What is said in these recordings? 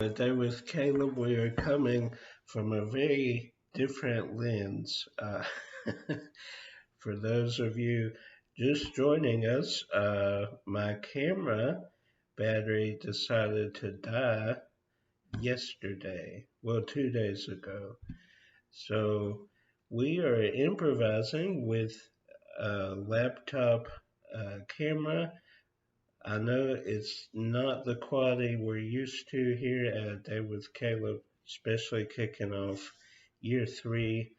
Today with Caleb, we are coming from a very different lens. For those of you just joining us, my camera battery decided to die yesterday, well, 2 days ago. So we are improvising with a laptop camera. I know it's not the quality we're used to here at Day with Caleb, especially kicking off year 3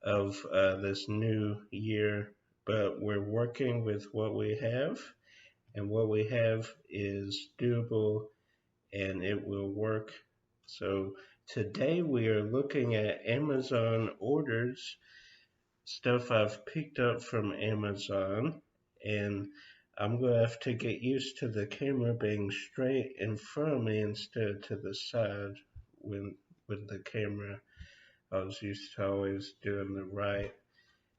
of this new year, but we're working with what we have, and what we have is doable and it will work. So today we are looking at Amazon orders, stuff I've picked up from Amazon, and I'm going to have to get used to the camera being straight in front of me instead of to the side when with the camera. I was used to always doing the right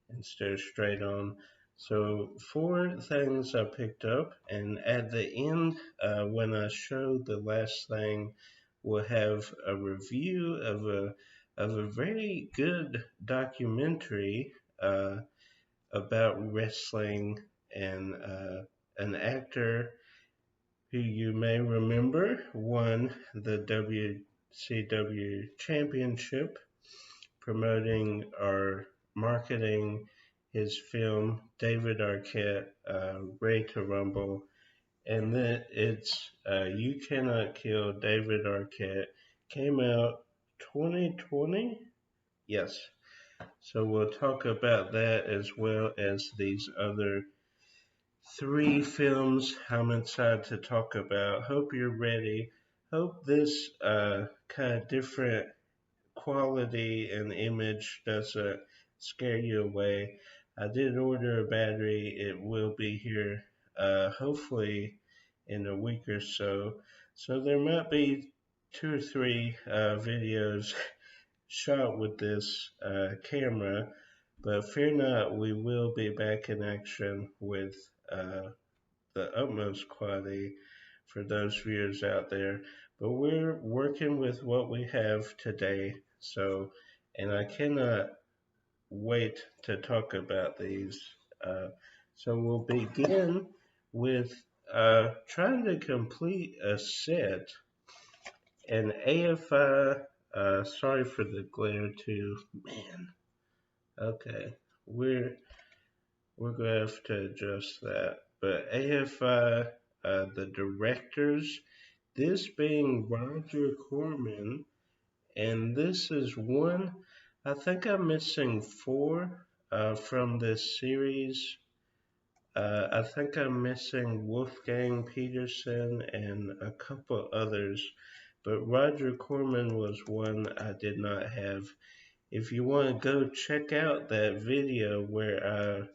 instead of straight on. So 4 things I picked up, and at the end, when I show the last thing, we'll have a review of a very good documentary about wrestling and an actor who you may remember won the WCW championship promoting or marketing his film David Arquette, Ray to Rumble, and then it's You Cannot Kill David Arquette. Came out 2020. Yes. So we'll talk about that as well as these other 3 films I'm excited to talk about. Hope you're ready. Hope this kind of different quality and image doesn't scare you away. I did order a battery. It will be here hopefully in a week or so. So there might be 2 or 3 videos shot with this camera, but fear not, we will be back in action with the utmost quality for those viewers out there. But we're working with what we have today, so, and I cannot wait to talk about these. So we'll begin with trying to complete a set, an AFI. Sorry for the glare too, man. Okay, we're gonna have to adjust that. But AFI, the directors, this being Roger Corman, and this is one. I think I'm missing 4 from this series. I think I'm missing Wolfgang Peterson and a couple others, but Roger Corman was one I did not have. If you want to go check out that video where I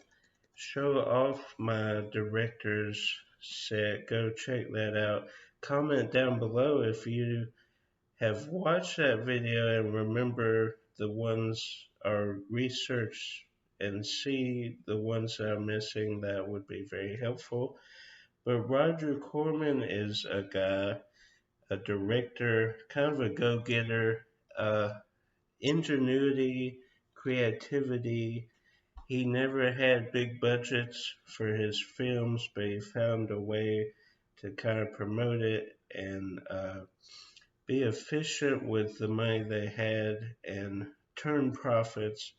show off my director's set, go check that out. Comment down below if you have watched that video and remember the ones or research and see the ones that I'm missing. That would be very helpful. But Roger Corman is a guy, a director, kind of a go-getter, ingenuity, creativity. He never had big budgets for his films, but he found a way to kind of promote it and be efficient with the money they had and turn profits.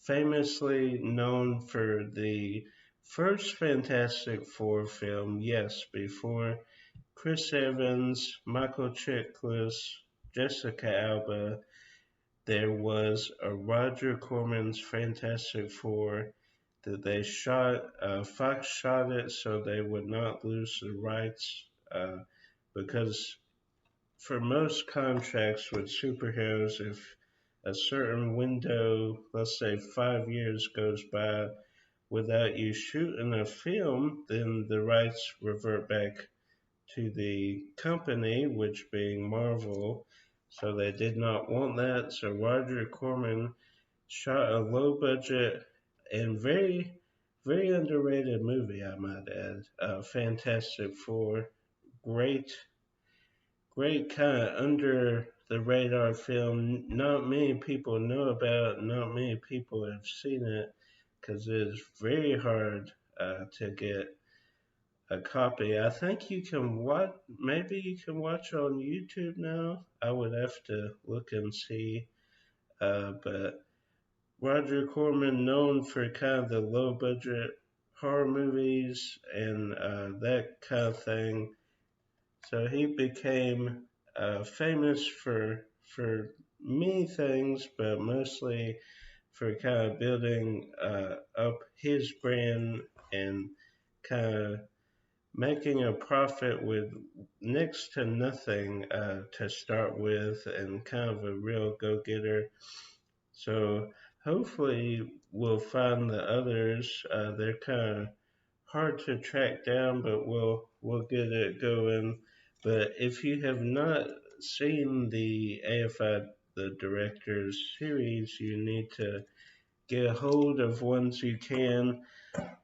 Famously known for the first Fantastic Four film, yes, before Chris Evans, Michael Chiklis, Jessica Alba, there was a Roger Corman's Fantastic Four that they shot. Fox shot it so they would not lose the rights because for most contracts with superheroes, if a certain window, let's say 5 years, goes by without you shooting a film, then the rights revert back to the company, which being Marvel. So they did not want that. So Roger Corman shot a low budget and very, very underrated movie, I might add. Fantastic Four. Great great kind of under the radar film. Not many people know about. Not many people have seen it because it's very hard to get a copy. I think you can watch. Maybe you can watch on YouTube now. I would have to look and see. But Roger Corman, known for kind of the low budget horror movies and that kind of thing. So he became famous for many things, but mostly for kind of building up his brand and kind of making a profit with next to nothing to start with, and kind of a real go-getter. So hopefully we'll find the others. They're kind of hard to track down, but we'll get it going. But if you have not seen the AFI, the director's series, you need to get a hold of ones you can.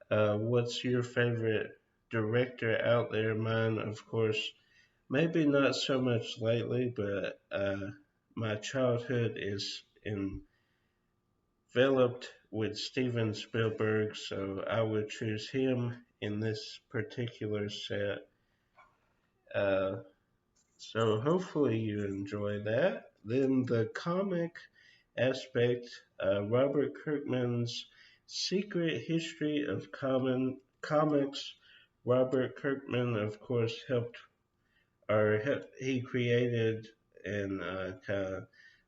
What's your favorite director out there? Mine, of course, maybe not so much lately, but my childhood is enveloped with Steven Spielberg, so I would choose him in this particular set. Uh, so hopefully you enjoy that. Then the comic aspect, Robert Kirkman's Secret History of Comics. Robert Kirkman, of course, he created and kind of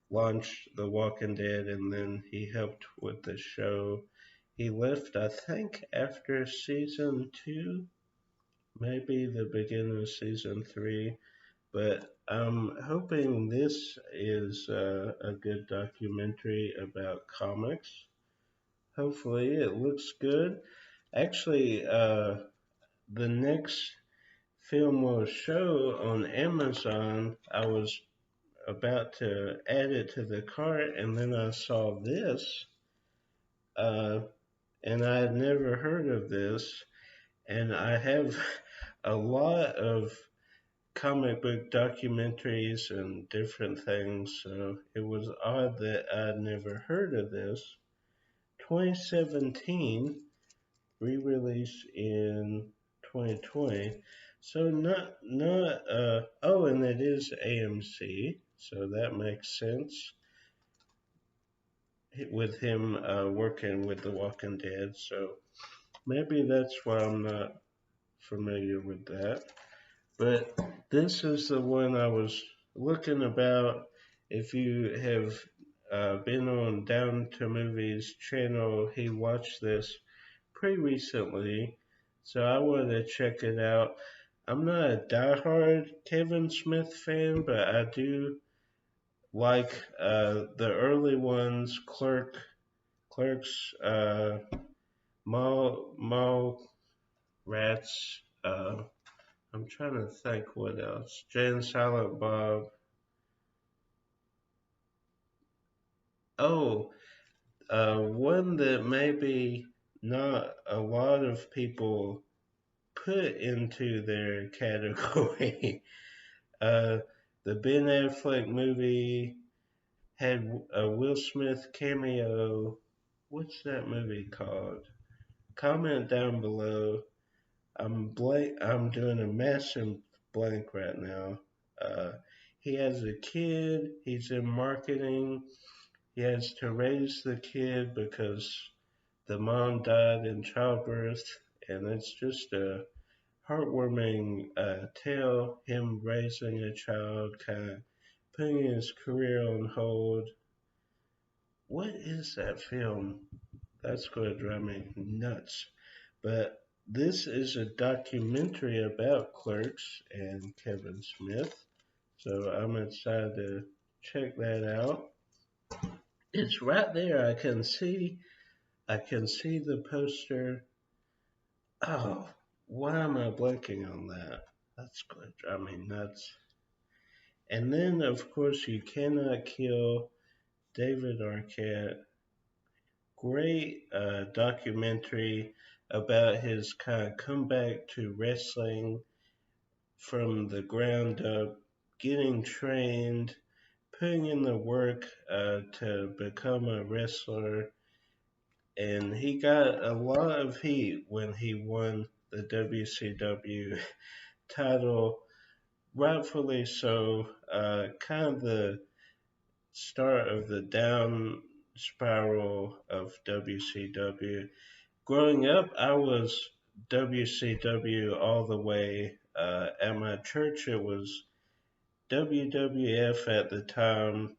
launched The Walking Dead, and then he helped with the show. He left, I think, after season two, maybe the beginning of season three. But I'm hoping this is a good documentary about comics. Hopefully, it looks good. Actually, the next film will show on Amazon. I was about to add it to the cart, and then I saw this, uh, and I had never heard of this. And I have a lot of comic book documentaries and different things, so it was odd that I'd never heard of this. 2017, re-release in 2020. So and it is AMC, so that makes sense with him working with The Walking Dead. So maybe that's why I'm not familiar with that. But this is the one I was looking about. If you have been on Down to Movies channel, he watched this pretty recently, so I wanted to check it out. I'm not a diehard Kevin Smith fan, but I do like the early ones, Clerks, Mall Rats. I'm trying to think what else. Jay and Silent Bob. Oh, one that maybe not a lot of people put into their category. uh, the Ben Affleck movie had a Will Smith cameo. What's that movie called? Comment down below. I'm doing a massive blank right now. Uh, he has a kid. He's in marketing. He has to raise the kid because the mom died in childbirth, and it's just a heartwarming tale. Him raising a child, kind of putting his career on hold. What is that film? That's going to drive me nuts. But this is a documentary about Clerks and Kevin Smith. So I'm excited to check that out. It's right there. I can see the poster. Oh, why am I blanking on that? That's going to drive me nuts. And then, of course, You Cannot Kill David Arquette. Great documentary about his kind of comeback to wrestling from the ground up, getting trained, putting in the work to become a wrestler, and he got a lot of heat when he won the WCW title, rightfully so. Kind of the start of the down spiral of WCW. Growing up, I was WCW all the way. At my church, it was WWF at the time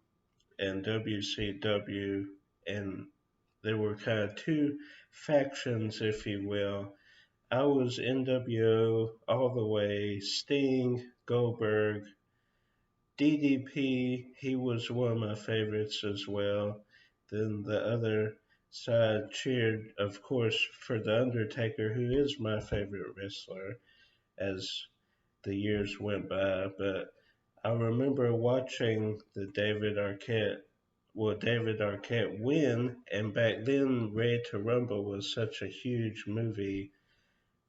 and WCW, and there were kind of two factions, if you will. I was NWO all the way, Sting, Goldberg, DDP, he was one of my favorites as well. Then the other side cheered, of course, for The Undertaker, who is my favorite wrestler as the years went by. But I remember watching David Arquette win, and back then Ready to Rumble was such a huge movie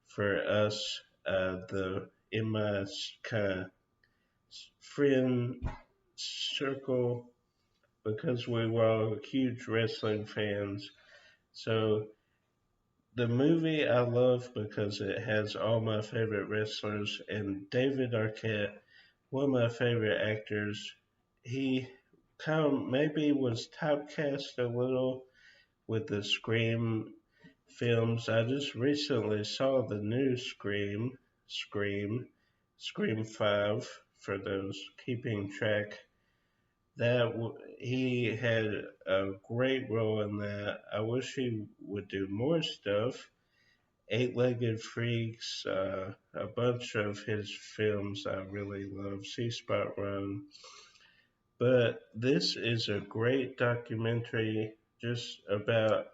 for us. The in my kind of friend circle, because we were all huge wrestling fans. So the movie I love because it has all my favorite wrestlers, and David Arquette, one of my favorite actors. He kind of maybe was typecast a little with the Scream films. I just recently saw the new Scream 5, for those keeping track. He had a great role in that. I wish he would do more stuff. Eight-Legged Freaks, a bunch of his films I really love. Sea Spot Run. But this is a great documentary just about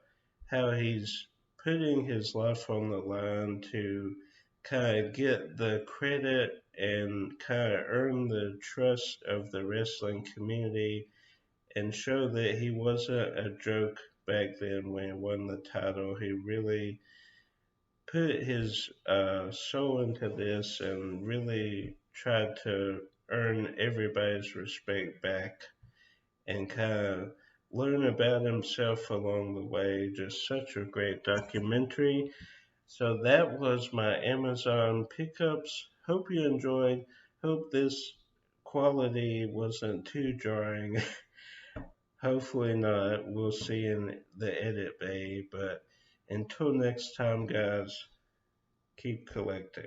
how he's putting his life on the line to kind of get the credit and kind of earn the trust of the wrestling community and show that he wasn't a joke back then when he won the title. He really put his soul into this and really tried to earn everybody's respect back and kind of learn about himself along the way. Just such a great documentary. So that was my Amazon pickups. Hope you enjoyed. Hope this quality wasn't too jarring. Hopefully not. We'll see in the edit bay. But until next time, guys, keep collecting.